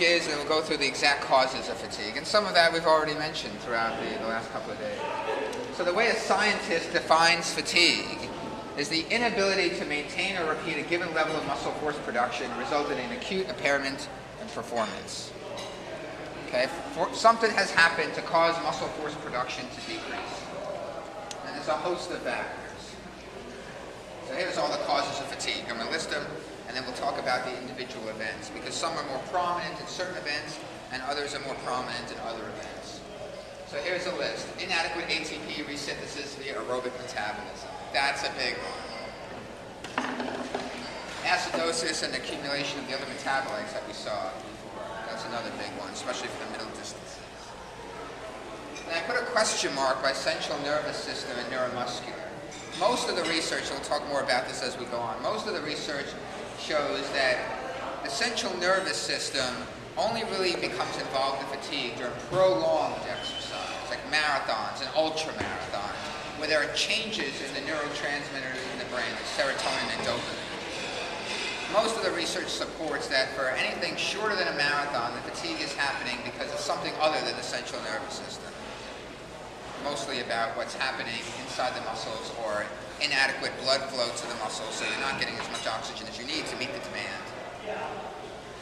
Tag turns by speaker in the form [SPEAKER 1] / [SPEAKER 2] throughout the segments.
[SPEAKER 1] is, and then we'll go through the exact causes of fatigue. And some of that we've already mentioned throughout the last couple of days. So the way a scientist defines fatigue is the inability to maintain or repeat a given level of muscle force production resulting in acute impairment in performance. Okay, something has happened to cause muscle force production to decrease. And there's a host of factors. So here's all the causes of fatigue. I'm going to list them, and then we'll talk about the individual events, because some are more prominent in certain events, and others are more prominent in other events. So here's a list. Inadequate ATP resynthesis via aerobic metabolism. That's a big one. Acidosis and accumulation of the other metabolites that we saw before. That's another big one, especially for the middle distances. And I put a question mark by central nervous system and neuromuscular. Most of the research, and we'll talk more about this as we go on, most of the research shows that the central nervous system only really becomes involved in fatigue during prolonged exercise, like marathons and ultramarathons, where there are changes in the neurotransmitters in the brain, like serotonin and dopamine. Most of the research supports that for anything shorter than a marathon, the fatigue is happening because of something other than the central nervous system. Mostly about what's happening inside the muscles or inadequate blood flow to the muscles, so you're not getting as much oxygen as you need to meet the demand.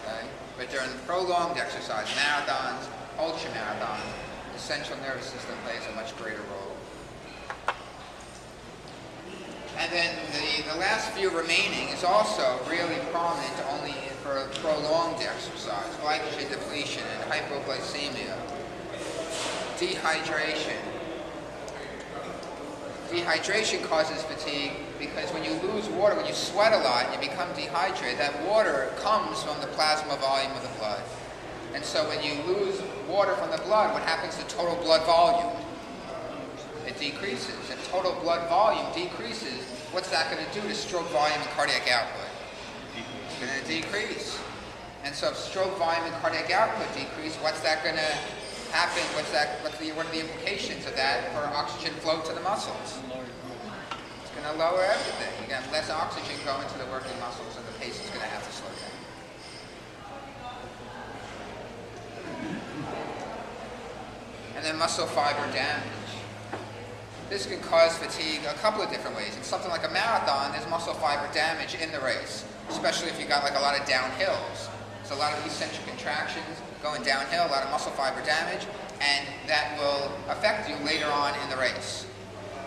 [SPEAKER 1] Okay? But during prolonged exercise, marathons, ultramarathons, the central nervous system plays a much greater role. And then the last few remaining is also really prominent only for prolonged exercise: glycogen depletion and hypoglycemia, dehydration. Dehydration causes fatigue because when you lose water, when you sweat a lot and you become dehydrated, that water comes from the plasma volume of the blood. And so when you lose water from the blood, what happens to total blood volume? It decreases. And total blood volume decreases. What's that going to do to stroke volume and cardiac output? It's going to decrease. And so if stroke volume and cardiac output decrease, what's that going to happen? What are the implications of that for oxygen flow to the muscles? It's going to lower everything. You got less oxygen going to the working muscles, and the pace is going to have to slow down. And then muscle fiber damage. This can cause fatigue a couple of different ways. In something like a marathon, there's muscle fiber damage in the race, especially if you got like a lot of downhills. So a lot of eccentric contractions going downhill, a lot of muscle fiber damage, and that will affect you later on in the race.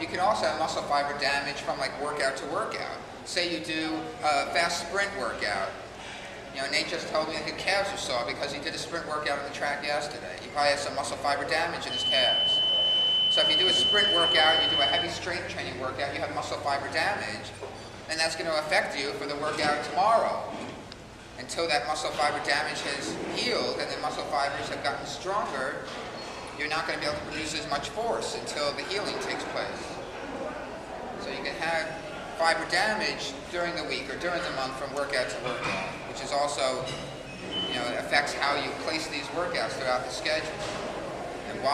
[SPEAKER 1] You can also have muscle fiber damage from like workout to workout. Say you do a fast sprint workout. You know, Nate just told me that his calves are sore because he did a sprint workout on the track yesterday. He probably has some muscle fiber damage in his calves. So if you do a sprint workout, you do a heavy strength training workout, you have muscle fiber damage, and that's going to affect you for the workout tomorrow. Until that muscle fiber damage has healed and the muscle fibers have gotten stronger, you're not going to be able to produce as much force until the healing takes place. So you can have fiber damage during the week or during the month from workout to workout, which is also, it affects how you place these workouts throughout the schedule. And why